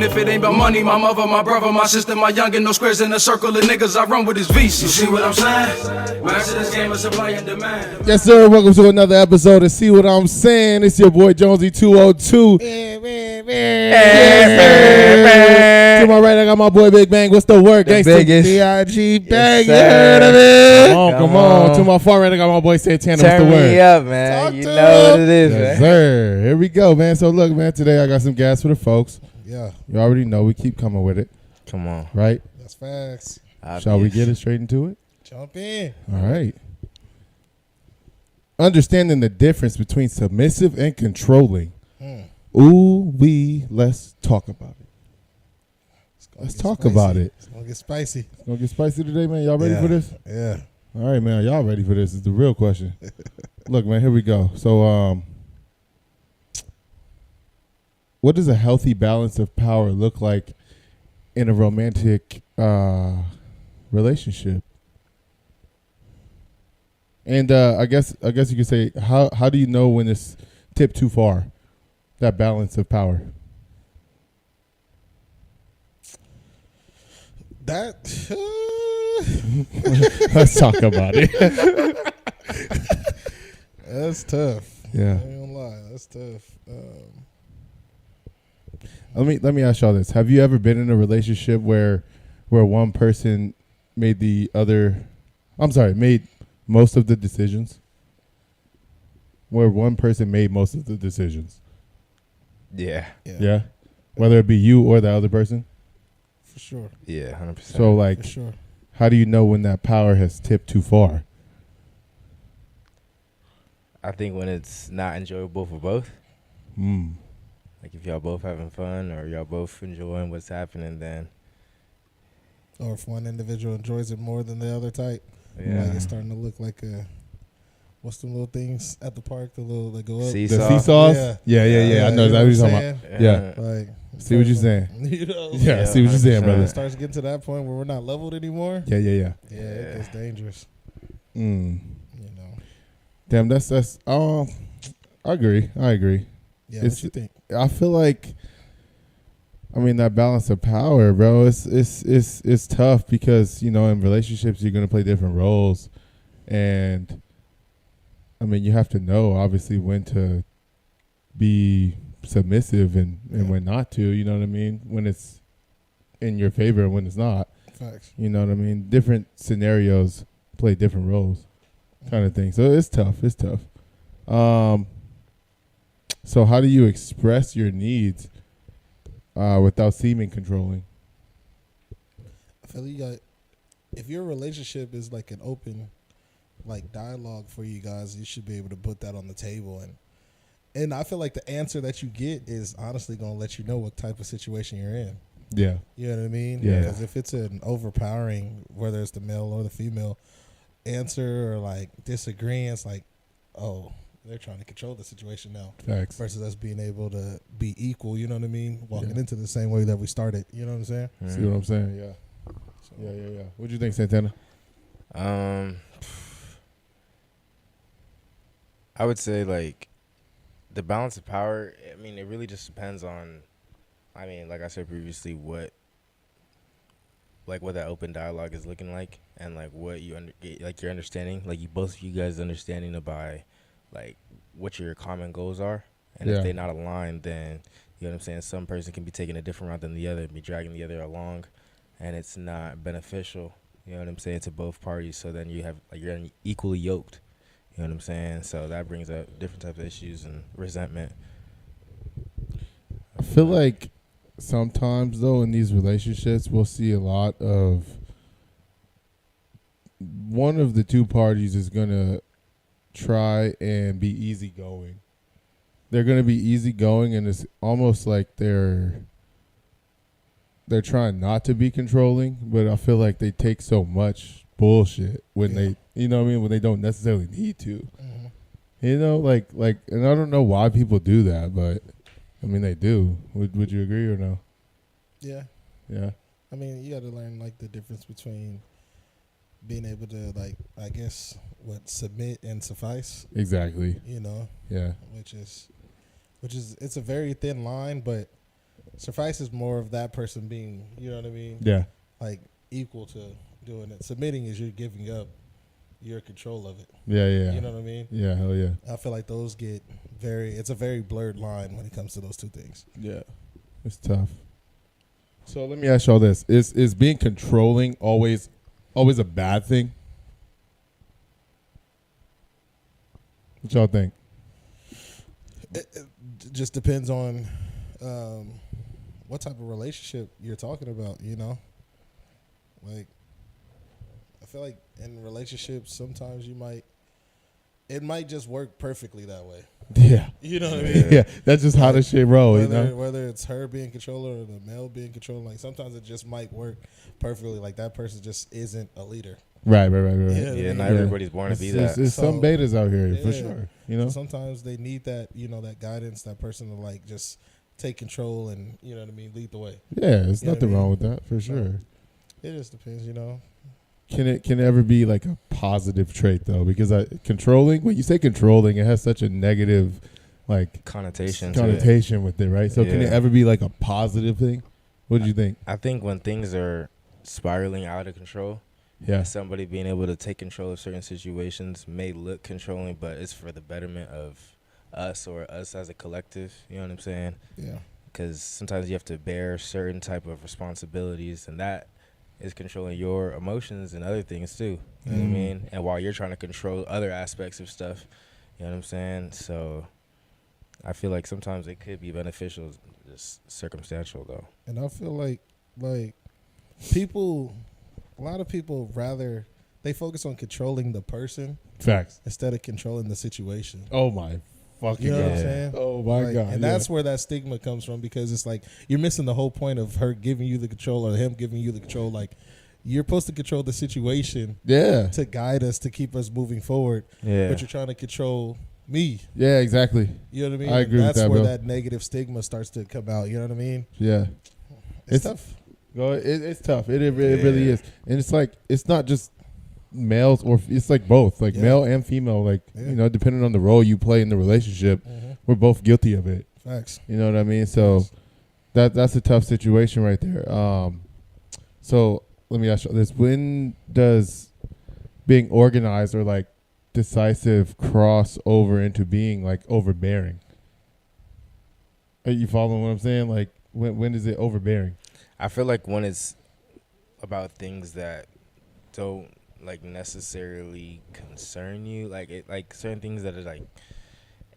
If it ain't about money, my mother, my brother, my sister, my youngin', no squares in a circle of niggas I run with his VC. You see what I'm saying? Master this game of supply and demand. Yes, sir. Welcome to another episode of See What I'm Saying. It's your boy Jonesy 202. To my right, I got my boy Big Bang. What's the word, gangsta? B.I.G. Bang. You heard of it? Come on. To my far right, I got my boy Santana. What's the word? Turn me up, man. You know what it is, yes, man. Sir. Here we go, man. So look, man. Today I got some gas for the folks. Yeah. You already know we keep coming with it. Come on. Right? That's facts. Obvious. Shall we get it straight into it? Jump in. All right. Understanding the difference between submissive and controlling. Let's talk about it. Let's talk about it. It's going to get spicy. It's going to get spicy today, man. Y'all ready for this? Yeah. All right, man. Y'all ready for this? Is the real question. Look, man, here we go. So, what does a healthy balance of power look like in a romantic relationship? And I guess you could say, how do you know when it's tipped too far? That balance of power. Let's talk about it. That's tough. Yeah. I ain't gonna lie. That's tough. Let me ask y'all this. Have you ever been in a relationship where one person made made most of the decisions? Where one person made most of the decisions? Yeah. Yeah? Whether it be you or the other person? For sure. Yeah, 100%. So, like, For sure. how do you know when that power has tipped too far? I think when it's not enjoyable for both. Like if y'all both having fun or y'all both enjoying what's happening, then. Or if one individual enjoys it more than the other type. Yeah. Like it's starting to look like what's the little things at the park? The little that go up. Seesaw. The seesaws? Yeah. I know exactly what you're talking about. Yeah. Like, See what you're saying. You know? Yeah, see what you're saying, brother. It starts getting to that point where we're not leveled anymore. Yeah. Yeah, it gets dangerous. You know. Damn, that's I agree. Yeah, what you think? I feel like, I mean, that balance of power, bro, it's tough because, you know, in relationships you're gonna play different roles, and I mean you have to know obviously when to be submissive and when not to, you know what I mean? When it's in your favor and when it's not. Facts. You know what I mean? Different scenarios play different roles, kind of thing. So it's tough. So how do you express your needs without seeming controlling? I feel you got, if your relationship is like an open like dialogue for you guys, you should be able to put that on the table, and I feel like the answer that you get is honestly going to let you know what type of situation you're in. Yeah. You know what I mean? Yeah. Because if it's an overpowering, whether it's the male or the female answer or like disagreeing, it's like, oh, they're trying to control the situation now. Facts. Versus us being able to be equal, you know what I mean? Walking into the same way that we started, you know what I'm saying? See what I'm saying? Yeah. So, Yeah. What do you think, Santana? I would say like the balance of power. I mean, it really just depends on. I mean, like I said previously, what that open dialogue is looking like, and like what your understanding, like both of you guys understanding about like what your common goals are, and if they're not aligned, then you know what I'm saying. Some person can be taking a different route than the other, and be dragging the other along, and it's not beneficial. You know what I'm saying, to both parties. So then you have you're equally yoked. You know what I'm saying? So that brings up different types of issues and resentment. I feel like sometimes, though, in these relationships, we'll see a lot of one of the two parties is going to try and be easygoing. They're going to be easygoing, and it's almost like they're trying not to be controlling, but I feel like they take so much bullshit when they, you know what I mean, when they don't necessarily need to. You know, like, and I don't know why people do that, but I mean they do. Would you agree or no? Yeah. I mean, you got to learn like the difference between being able to like, I guess, submit and suffice. Exactly. You know. Yeah. Which is it's a very thin line, but Suffice is more of that person being, you know what I mean? Yeah. Like equal to doing it. Submitting is you're giving up your control of it. Yeah, yeah. You know what I mean? Yeah, hell yeah. I feel like those get it's a very blurred line when it comes to those two things. Yeah. It's tough. So let me ask y'all this. Is being controlling always a bad thing? What y'all think? It just depends on what type of relationship you're talking about, you know? Like, I feel like in relationships, sometimes it might just work perfectly that way. Yeah. You know what I mean? Yeah. That's just how the shit roll, you know? Whether it's her being controller or the male being controller, like sometimes it just might work perfectly. Like that person just isn't a leader. Right. Yeah, not everybody's born to be that. There's some betas out here, for Yeah. sure. You know? So sometimes they need that, that guidance, that person to like just take control and, you know what I mean, lead the way. Yeah, there's You know nothing what I mean? wrong with that, for sure. It just depends, you know. Can it ever be like a positive trait though? Because controlling, when you say controlling, it has such a negative like connotation with it, right? So can it ever be like a positive thing? What do you think? I think when things are spiraling out of control, somebody being able to take control of certain situations may look controlling, but it's for the betterment of us or us as a collective. You know what I'm saying? Yeah. Because sometimes you have to bear certain type of responsibilities, and that is controlling your emotions and other things too. You know what I mean? And while you're trying to control other aspects of stuff, you know what I'm saying? So I feel like sometimes it could be beneficial, just circumstantial though. And I feel like a lot of people rather they focus on controlling the person Facts. instead of controlling the situation. Oh my fucking You know God. what I'm saying? Oh my Like, God. and that's where that stigma comes from, because it's like you're missing the whole point of her giving you the control or him giving you the control. Like you're supposed to control the situation to guide us, to keep us moving forward. Yeah. But you're trying to control me. Yeah, exactly. You know what I mean? I agree with that's that, where bro. that negative stigma starts to come out. You know what I mean? Yeah. It's tough. It's tough. It really is. And it's like, it's not just males, or it's like both, like male and female, like, you know, depending on the role you play in the relationship, we're both guilty of it. Facts. You know what I mean? So that's a tough situation right there. So let me ask you this. When does being organized or like decisive cross over into being like overbearing? Are you following what I'm saying? Like when is it overbearing? I feel like when it's about things that don't like necessarily concern you, like certain things that are like,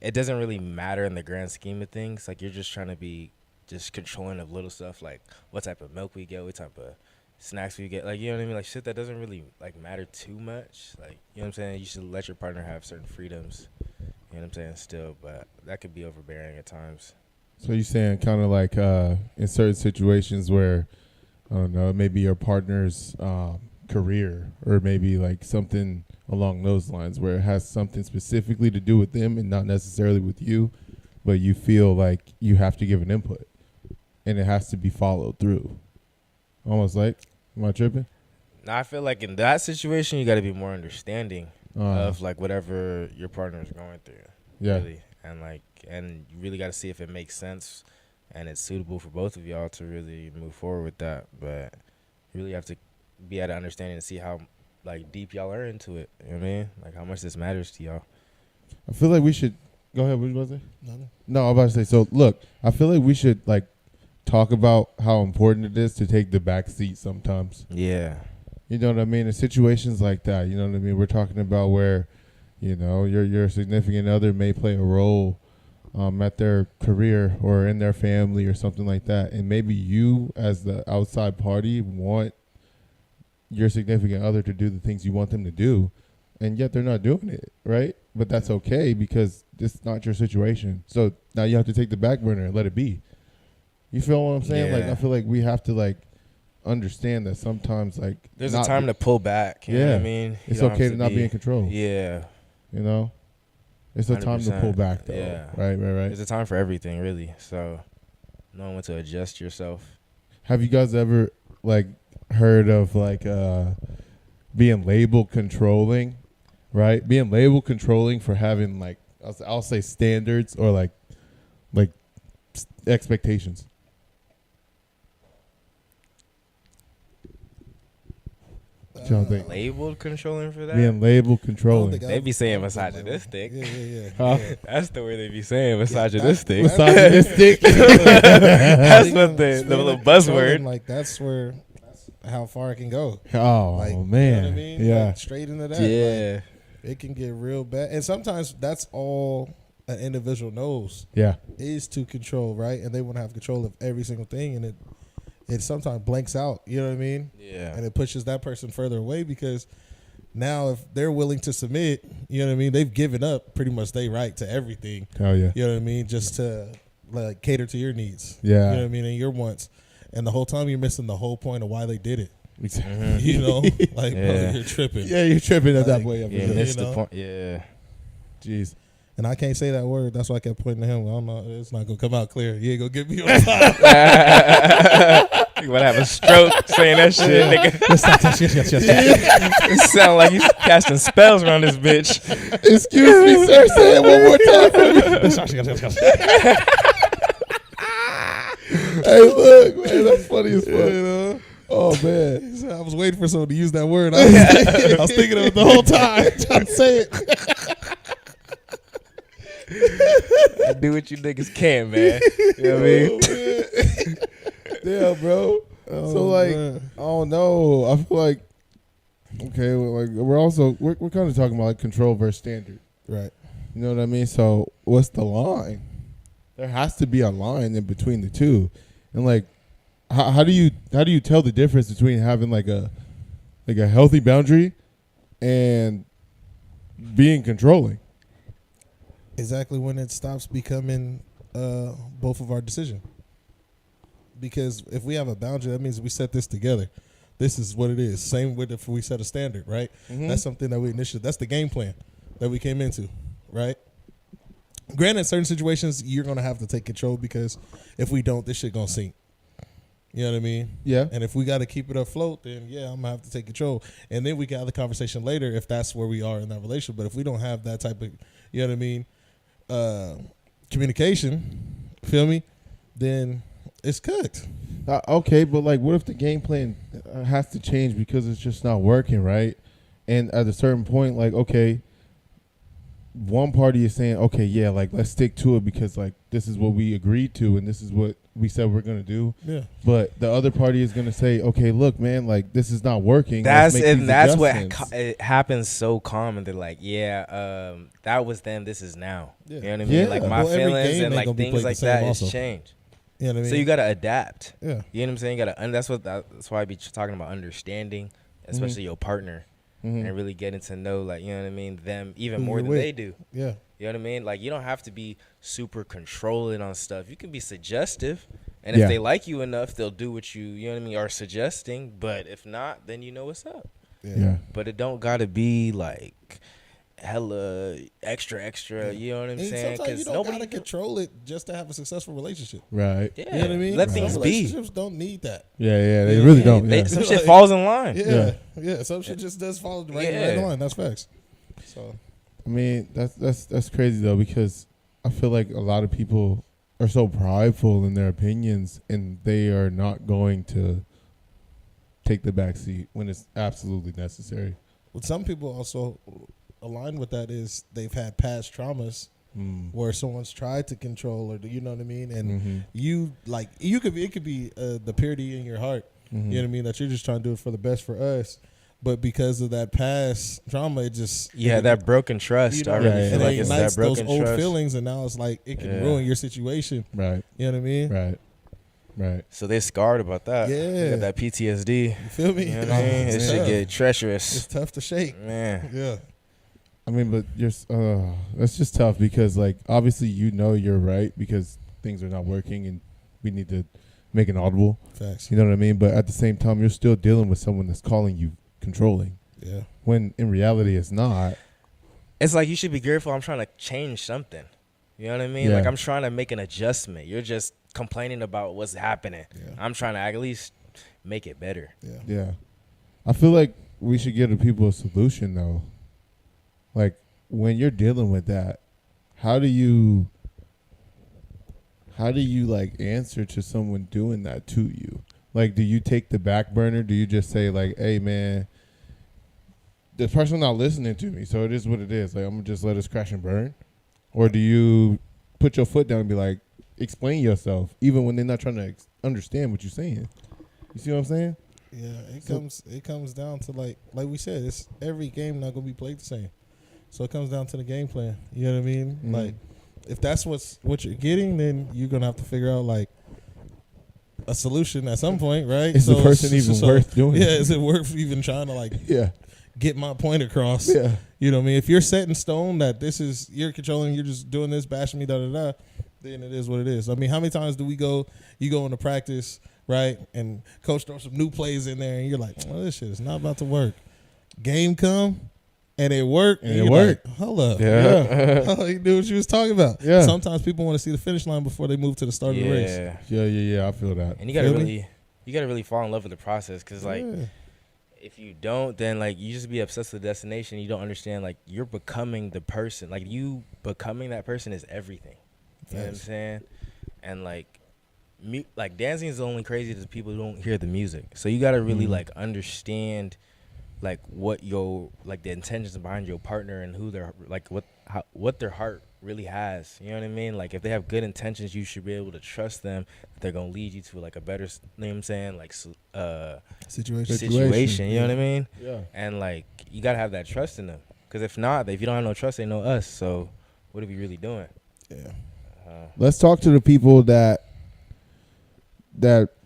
it doesn't really matter in the grand scheme of things. Like you're just trying to be just controlling of little stuff, like what type of milk we get, what type of snacks we get, like, you know what I mean, like shit that doesn't really like matter too much. Like, you know what I'm saying, you should let your partner have certain freedoms, you know what I'm saying, still, but that could be overbearing at times. So you're saying kind of like in certain situations where, I don't know, maybe your partner's career or maybe like something along those lines where it has something specifically to do with them and not necessarily with you, but you feel like you have to give an input and it has to be followed through. Almost like, am I tripping? Now, I feel like in that situation, you got to be more understanding of like whatever your partner is going through. Yeah. Really. And you really got to see if it makes sense and it's suitable for both of y'all to really move forward with that. But you really have to be at an understanding to see how like deep y'all are into it. You know what I mean? Like how much this matters to y'all. I feel like we should go ahead. What you about to say? Nothing. No, I'm about to say. So look, I feel like we should like talk about how important it is to take the back seat sometimes. Yeah. You know what I mean? In situations like that, you know what I mean? We're talking about where, you know, your significant other may play a role at their career or in their family or something like that. And maybe you as the outside party want your significant other to do the things you want them to do, and yet they're not doing it, right? But that's okay because it's not your situation. So now you have to take the back burner and let it be. You feel what I'm saying? Yeah. Like, I feel like we have to like understand that sometimes like There's a time to pull back. You know what I mean? It's okay to not be in control. Yeah. You know? It's a time to pull back though. Yeah. Right. There's a time for everything, really. So knowing when to adjust yourself. Have you guys ever like heard of like being labeled controlling, right? Being labeled controlling for having like I'll say standards or like expectations. What y'all think? Labeled controlling for that? Being labeled I don't controlling. think They be saying I don't think misogynistic. Yeah. Huh? That's the word they be saying, misogynistic. Misogynistic. That's what the Speaking little of controlling, buzzword. Like that's how far it can go. Oh Like, man, you know what I mean? yeah, Like, straight into that. Yeah. Like, it can get real bad, and sometimes that's all an individual knows yeah, is to control, right? And they want to have control of every single thing, and it sometimes blanks out. You know what I mean? Yeah. And it pushes that person further away because now if they're willing to submit, you know what I mean? They've given up pretty much their right to everything. hell yeah, You know what I mean? Just to like cater to your needs. Yeah. You know what I mean? And your wants. And the whole time you're missing the whole point of why they did it. Mhm. You know? Like, Yeah. bro, you're tripping. yeah. You're tripping at that Like, point. Yeah, You missed the know? point. Yeah. Jeez. And I can't say that word. That's why I kept pointing to him. I don't know. It's not going to come out clear. You ain't going to get me on time. You want to have a stroke saying that shit, nigga. It sound like he's casting spells around this bitch. Excuse me, sir. Say it one more time. Hey, look, man, that's funny as fuck. You know? Oh man. He said, I was waiting for someone to use that word. I was thinking of it the whole time. Trying to say it. Do what you niggas can, man. You know what I mean? Yeah, bro. So like, man. I don't know. I feel like, okay, well, like we're kind of talking about like control versus standard. Right. You know what I mean? So what's the line? There has to be a line in between the two, and like, how do you tell the difference between having like a healthy boundary and being controlling? Exactly when it stops becoming both of our decision. Because if we have a boundary, that means we set this together. This is what it is. Same with if we set a standard, right? Mhm. That's something that we initially, that's the game plan that we came into, right? Granted, in certain situations, you're going to have to take control because if we don't, this shit going to sink. You know what I mean? Yeah. And if we got to keep it afloat, then yeah, I'm going to have to take control. And then we can have the conversation later if that's where we are in that relationship. But if we don't have that type of, you know what I mean, communication, feel me, then it's cooked. Okay, but like, what if the game plan has to change because it's just not working, right? And at a certain point, like, okay, one party is saying, okay, yeah, like, let's stick to it because, like, this is what we agreed to and this is what we said we're going to do. Yeah. But the other party is going to say, okay, look, man, like, this is not working. Let's make these That's adjustments. what it happens so common. They're like, yeah, that was then, this is now. Yeah. You know what I mean? Yeah. Like my Well, every feelings game and ain't like gonna be things played like the same that also. is changed. You know what I mean? So you got to adapt. yeah. You know what I'm saying? And that's why I be talking about understanding, especially your partner, Mhm. and really getting to know, like, you know what I mean, them even Who more you're than with. they do. Yeah. You know what I mean? Like, you don't have to be super controlling on stuff. You can be suggestive. And Yeah. if they like you enough, they'll do what you know what I mean, are suggesting. But if not, then you know what's up. Yeah. But it don't got to be, like, hella extra, you know what I'm And saying? sometimes you don't nobody gotta control it just to have a successful relationship. Right. Yeah. You know what I mean? Let Some things be. relationships don't need that. Yeah, they Yeah, really yeah, don't. They, Yeah. some shit Like- falls in line. Yeah. Some shit just does fall right in Yeah. line. That's facts. So I mean, that's crazy though, because I feel like a lot of people are so prideful in their opinions and they are not going to take the back seat when it's absolutely necessary. what some people also align with that is they've had past traumas where someone's tried to control or you know what I mean, and it could be the purity in your heart. You know what I mean, that you're just trying to do it for the best for us, but because of that past trauma, it just That broken trust. you know, I really yeah, feel it like it's ignites that broken those old trust. feelings, and now it's like it can Yeah. ruin your situation. Right, You know what I mean? right. So they're scarred about that. Yeah. They got that PTSD. You feel me? You know what I mean? It It's should tough. get treacherous. It's tough to shake. Man. Yeah. I mean, but that's just tough because, like, obviously you're right because things are not working and we need to make an audible. Facts. You know what I mean? But at the same time, you're still dealing with someone that's calling you controlling Yeah. when in reality it's not. It's like you should be grateful I'm trying to change something. You know what I mean? Yeah. Like I'm trying to make an adjustment. You're just complaining about what's happening. Yeah. I'm trying to at least make it better. Yeah. Yeah. I feel like we should give the people a solution though. Like when you're dealing with that, how do you like answer to someone doing that to you? Like, do you take the back burner? Do you just say like, hey man, the person not listening to me, so it is what it is. Like, I'm gonna just let us crash and burn, or do you put your foot down and be like, explain yourself, even when they're not trying to understand what you're saying? You see what I'm saying? Yeah, it comes down to like we said, it's every game not gonna be played the same. So it comes down to the game plan. You know what I mean? Mm. Like, if that's what you're getting, then you're gonna have to figure out like a solution at some point, right? Is the person even worth doing? Yeah, is it worth even trying to like get my point across? Yeah. You know what I mean? If you're set in stone that this is you're controlling, you're just doing this, bashing me, then it is what it is. I mean, how many times do you go into practice, right? And coach throws some new plays in there and you're like, well, this shit is not about to work. Game come and it worked. And it worked. Like, hold up. Yeah. Oh, you knew what you was talking about. Yeah. Sometimes people want to see the finish line before they move to the start of the race. Yeah. I feel that. And you gotta really fall in love with the process, because like if you don't, then like you just be obsessed with the destination. You don't understand like you're becoming the person. Like you becoming that person is everything. You know what I'm saying? And like dancing is only crazy to people who don't hear the music. So you gotta really like understand like what your like the intentions behind your partner and who they're like what their heart really has. You know what I mean? Like if they have good intentions, you should be able to trust them that they're gonna lead you to like a better, you know what I'm saying, like situation. You know what I mean? Yeah. And like you gotta have that trust in them, because if not, if you don't have no trust, they know us. So what are we really doing? Yeah. Let's talk to the people that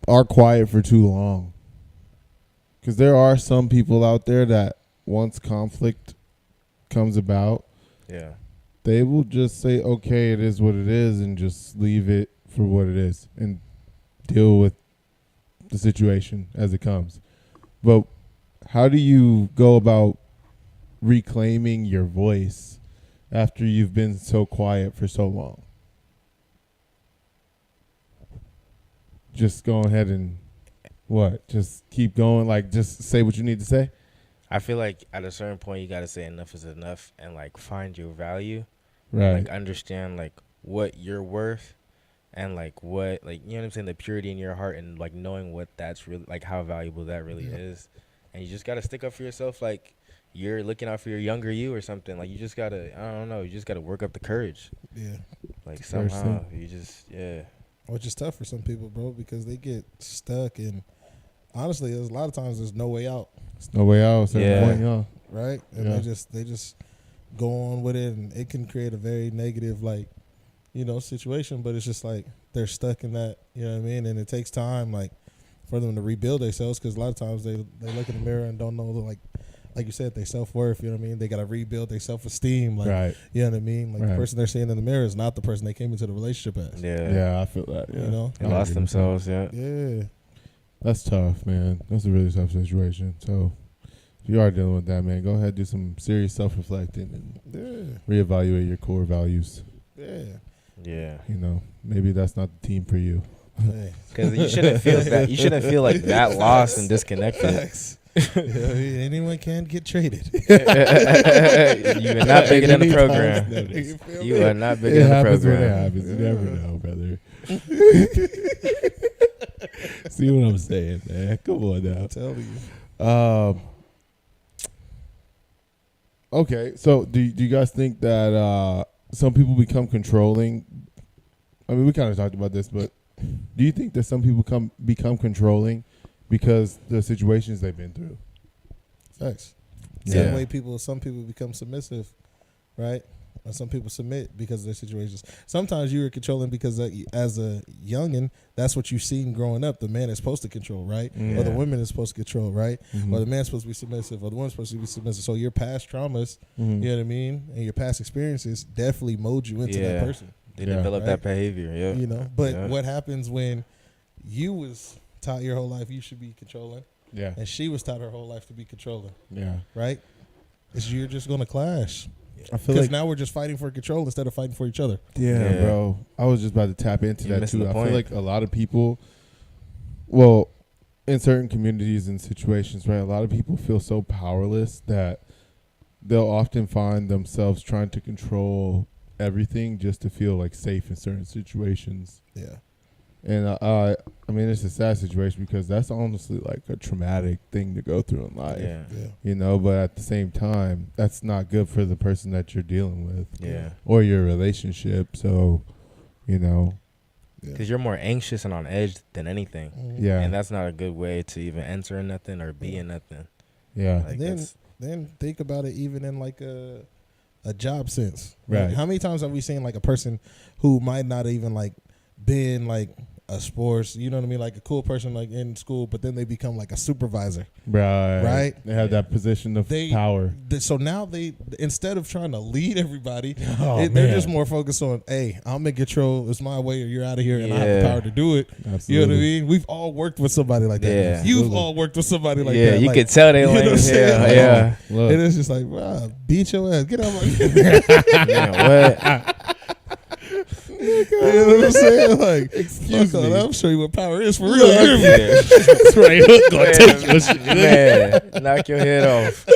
are quiet for too long. Because there are some people out there that once conflict comes about, they will just say, okay, it is what it is, and just leave it for what it is and deal with the situation as it comes. But how do you go about reclaiming your voice after you've been so quiet for so long? Just go ahead and just keep going, like just say what you need to say? I feel like at a certain point you gotta say enough is enough and like find your value. Right. Like understand like what you're worth and like what, like, you know what I'm saying, the purity in your heart, and like knowing what that's really like, how valuable that really is. And you just gotta stick up for yourself, like you're looking out for your younger you or something. Like you just gotta, I don't know, you just gotta work up the courage. Yeah. Like somehow you just Which is tough for some people, bro, because they get stuck, and honestly, there's a lot of times there's no way out. There's no way out. Point, right? And they just go on with it, and it can create a very negative, like, you know, situation. But it's just like they're stuck in that, you know what I mean? And it takes time, like, for them to rebuild themselves, because a lot of times they look in the mirror and don't know, like you said, their self-worth, you know what I mean? They got to rebuild their self-esteem. Like, you know what I mean? Like, the person they're seeing in the mirror is not the person they came into the relationship as. Yeah, I feel that. Yeah. You know? They lost themselves, Yeah. That's tough, man. That's a really tough situation. So, if you are dealing with that, man, go ahead and do some serious self-reflecting and reevaluate your core values. Yeah. You know, maybe that's not the team for you. Because you shouldn't feel that. You shouldn't feel like that lost and disconnected. Anyone can get traded. You are not bigger than the program. You are not bigger than the program. It happens. You never know, brother. See what I'm saying, man? Come on now. I'm telling you. Okay, so do you guys think that some people become controlling? I mean, we kind of talked about this, but do you think that some people become controlling because the situations they've been through? Facts. Same way some people become submissive, right? And some people submit because of their situations. Sometimes you are controlling because as a youngin', that's what you've seen growing up. The man is supposed to control, right? Or the woman is supposed to control, right? Or the man's supposed to be submissive, or the woman's supposed to be submissive. So your past traumas, you know what I mean, and your past experiences definitely mold you into that person. They develop that behavior, You know, but what happens when you was taught your whole life you should be controlling, and she was taught her whole life to be controlling, right? You're just going to clash. I feel because now we're just fighting for control instead of fighting for each other. Yeah, bro. I was just about to tap into that too. I point. feel like a lot of people, well, in certain communities and situations, right, a lot of people feel so powerless that they'll often find themselves trying to control everything just to feel like safe in certain situations. Yeah. And I mean, it's a sad situation because that's honestly like a traumatic thing to go through in life. Yeah. You know, but at the same time, that's not good for the person that you're dealing with. Yeah. Or your relationship. So, you know. Because you're more anxious and on edge than anything. Yeah. And that's not a good way to even enter in nothing or be in nothing. Yeah. Like then think about it even in like a job sense. Right. Like, how many times have we seen like a person who might not even like been like a sports, you know what I mean, like a cool person like in school, but then they become like a supervisor. Right. They have that position of power. So now they, instead of trying to lead everybody, Oh, they're just more focused on, hey, I'm in control. It's my way or you're out of here and I have the power to do it. Absolutely. You know what I mean? We've all worked with somebody like that. Yeah. You've all worked with somebody like that. Yeah, you like, could tell they you know like what I'm saying? Like, yeah. Look. And it's just like, wow, beat your ass. Get out my Man, what? You know what I'm saying? Like, Excuse fuck on, me. I'll show you what power is for real. You hear me? Yeah. That's right. Hook gonna take your shit. Man, knock your head off.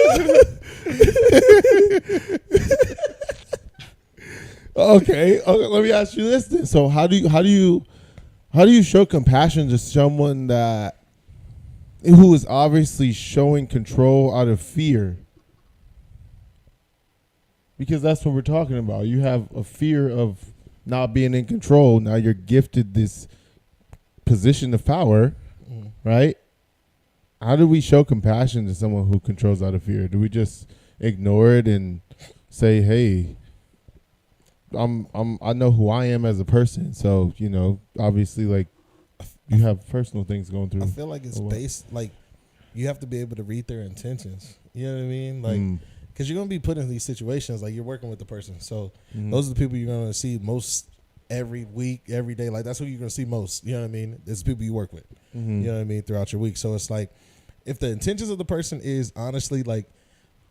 Okay, let me ask you this then. So how do you show compassion to someone that who is obviously showing control out of fear? Because that's what we're talking about. You have a fear of not being in control. Now you're gifted this position of power, right? How do we show compassion to someone who controls out of fear? Do we just ignore it and say, "Hey, I know who I am as a person." So, you know, obviously, like, you have personal things going through. I feel like it's based, like, you have to be able to read their intentions. You know what I mean? Like, because you're going to be put in these situations, like, you're working with the person. So, those are the people you're going to see most every week, every day. Like, that's who you're going to see most. You know what I mean? It's people you work with. You know what I mean? Throughout your week. So, it's like, if the intentions of the person is honestly, like,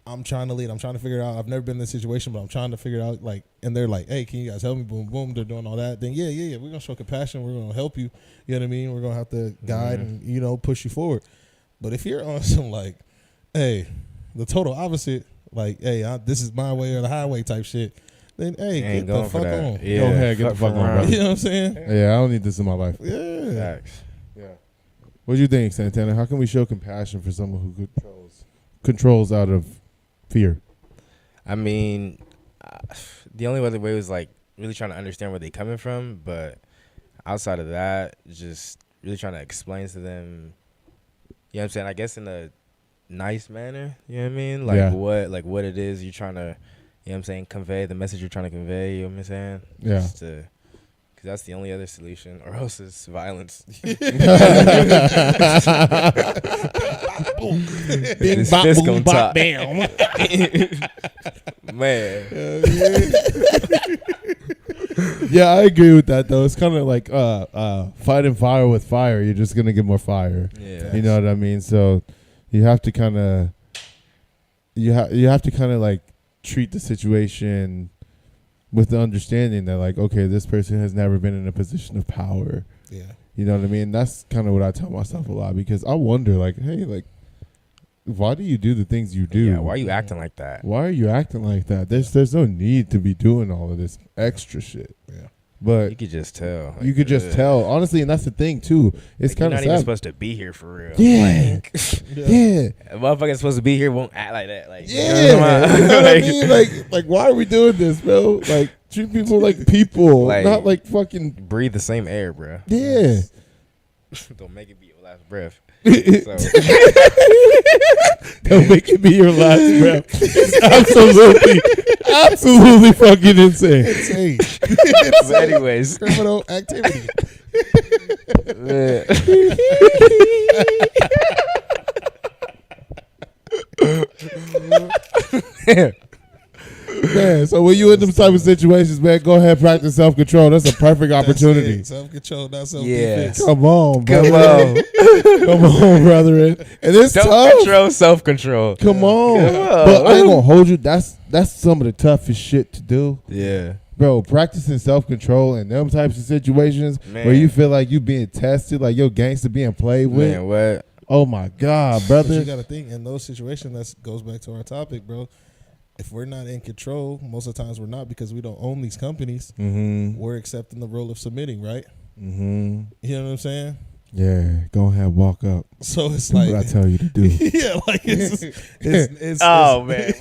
I'm trying to lead, I'm trying to figure it out. I've never been in this situation, but I'm trying to figure it out. Like, and they're like, hey, can you guys help me? Boom, boom. They're doing all that. Then, yeah. We're going to show compassion. We're going to help you. You know what I mean? We're going to have to guide and, you know, push you forward. But if you're on some, like, hey, the total opposite, like, hey, this is my way or the highway type shit, then, hey, get the fuck on. Yeah. Go ahead, get the fuck on, bro. You know what I'm saying? Yeah, I don't need this in my life. Yeah. Facts. Yeah. What do you think, Santana? How can we show compassion for someone who controls out of fear? I mean, the only other way was like really trying to understand where they're coming from, but outside of that, just really trying to explain to them, you know what I'm saying? I guess in a nice manner, you know what I mean? Like what it is you're trying to, you know what I'm saying, convey, the message you're trying to convey, you know what I'm saying? Yeah. Because that's the only other solution, or else it's violence. Bing, This bop, fist boom, gonna bop, top. bam. Man. Yeah, I agree with that, though. It's kind of like fighting fire with fire. You're just going to get more fire. Yeah. You know what I mean? So you have to kind of you have to kind of like treat the situation with the understanding that, like, okay, this person has never been in a position of power. Yeah. You know what I mean? That's kind of what I tell myself a lot, because I wonder, like, hey, like, why do you do the things you do? Yeah, why are you acting like that? Why are you acting like that? There's no need to be doing all of this extra shit. Yeah. But You could just tell. you could just tell, honestly, and that's the thing too. It's Like, kind you're of not even sad. supposed to be here for real. Yeah, yeah, A motherfucker supposed to be here won't act like that. Like, yeah. you know what I'm You know what I saying? mean? Like, why are we doing this, bro? Like, treat people like people, Like- not like fucking. Breathe the same air, bro. Yeah. Don't make it be your last breath. Don't make it be your last breath. It's absolutely fucking insane. Insane. But anyways, Criminal activity. Man, so when you in them type of situations, man, go ahead, practice self-control. That's a perfect opportunity. Self-control, not Yeah. self-defense. Come on, come brother. on. Come on, brethren. And it's tough. Self-control, self-control. Come on. Come on. But I ain't gonna hold you. That's some of the toughest shit to do. Yeah. Bro, practicing self-control in them types of situations Man. where you feel like you being tested, like your gangster being played with. Man, what? Oh my God, But brother. you got to think, in those situations, that goes back to our topic, bro. If we're not in control, most of the times we're not, because we don't own these companies. Mm-hmm. We're accepting the role of submitting, right? Mm-hmm. You know what I'm saying? Yeah, go ahead, walk up. So it's Do like, what I tell you to do. yeah, like it's Oh man,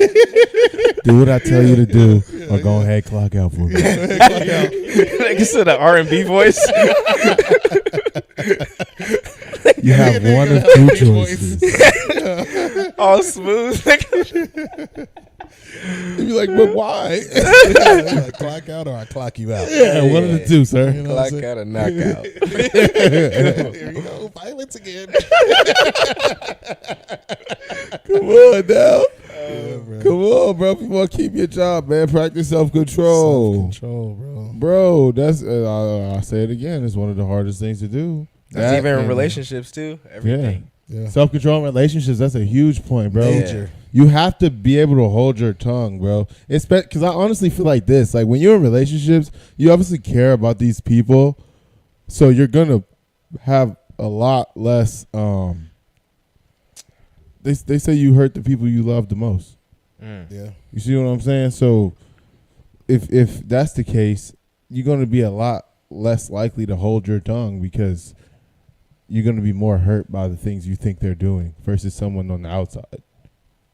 Do what I tell you to do, or go ahead, clock out for me. like you said, an R&B voice. You have one of two choices. All smooth. You be like, but why? like, clock out or I clock you out. Yeah, one of the two, sir. You know what I'm Clock saying? out or knockout. Here you go, violence again. Come on now. Bro. Come on, bro. If you want to keep your job, man, practice self-control. Self-control, bro. Bro, that's, I'll say it again, it's one of the hardest things to do. That's That even in and- relationships too. Everything. Yeah. Self-control in relationships, that's a huge point, bro. Major. You have to be able to hold your tongue, bro. Because I honestly feel like this. Like, when you're in relationships, you obviously care about these people. So you're going to have a lot less. They say you hurt the people you love the most. Yeah. You see what I'm saying? So if that's the case, you're going to be a lot less likely to hold your tongue because you're going to be more hurt by the things you think they're doing versus someone on the outside.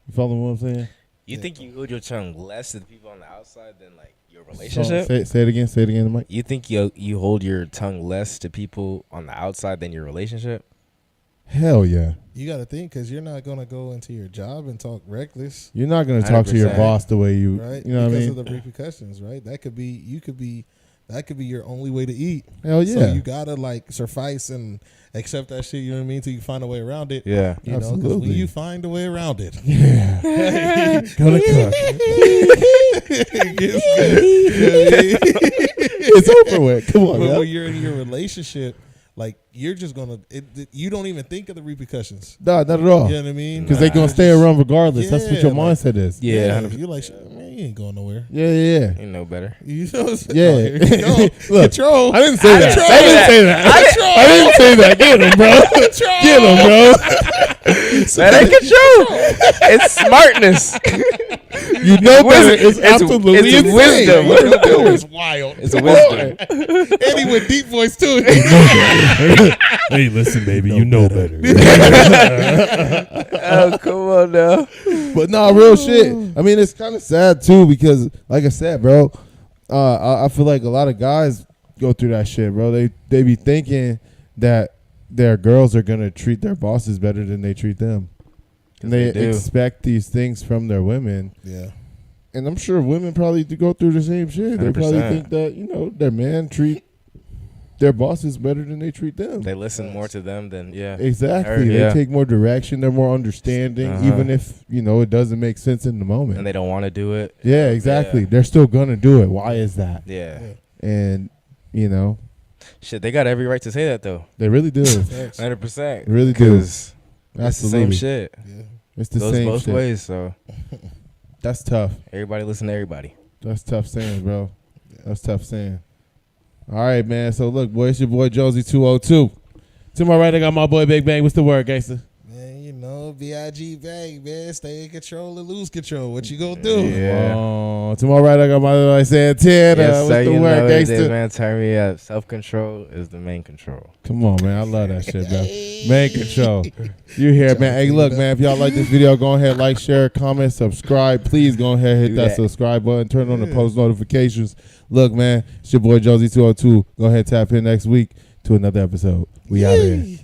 You follow what I'm saying? You think you hold your tongue less to the people on the outside than like your relationship? Say it again. Say it again, Mike. You think you hold your tongue less to people on the outside than your relationship? Hell yeah. You got to think because you're not going to go into your job and talk reckless, You're not going to talk to your 100%. boss the way you, right? you know what I because mean? of the repercussions, right? That could be your only way to eat. Hell yeah. So you got to like suffice and accept that shit, you know what I mean, till you find a way around it. Yeah. You know, because when Absolutely. you find a way around it, Yeah. Gonna cook. it gets good. It's over with. Come on, But man. when you're in your relationship, like you're just gonna, you don't even think of the repercussions. No, not at all. You know what I mean? Because they going to stay around regardless. That's what your Yeah, like- mindset is. Yeah. You're like, "Shit, man, you ain't going nowhere. Yeah, yeah. You know better. You know what I'm saying? Yeah. Oh, here you go. Look, Control. I didn't say that. Control. I didn't say that. I didn't say that. Get him, bro. Get him, bro. That ain't control. It's smartness. You know better. wisdom. It's absolutely it's insane. wisdom. What you do is wild. It's a wisdom. And he went deep voice too. Hey, listen, baby. You know better. Oh, come on now. But nah, real shit. I mean, it's kind of sad too because, like I said, bro, I feel like a lot of guys go through that shit, bro. They be thinking that their girls are gonna treat their bosses better than they treat them, and they they do. expect these things from their women. Yeah. And I'm sure women probably do go through the same shit. They probably 100%. think that their man treat their bosses better than they treat them. They listen more to them than Exactly. Yeah. They take more direction. They're more understanding, even if it doesn't make sense in the moment. and they don't want to do it. Yeah, exactly. Yeah. They're still gonna do it. Why is that? Yeah. And Shit, they got every right to say that though. they really do. 100%. They really do. Because it's the same Absolutely. shit. Yeah. It's the Goes same both shit. ways. So That's tough. everybody listen to everybody. That's tough saying, bro. That's tough saying. All right, man. So look, boy, it's your boy Josie 202. To my right, I got my boy Big Bang. What's the word, gangster? Man, B.I.G. bang, man. Stay in control and lose control. What you gonna do? Yeah. Oh, to my right, I got my boy Santana. Yes, What's sir, the you word, know it is, gangster? man. Turn me up. Self-control is the main control. Come on, man. I love that shit, bro. Man control. You here, man. Hey, look, man. If y'all like this video, go ahead, like, share, comment, subscribe. Please go ahead, hit Do that that. subscribe button. Turn on the post notifications. Look, man. It's your boy Josie 202. Go ahead, tap in next week to another episode. We out here.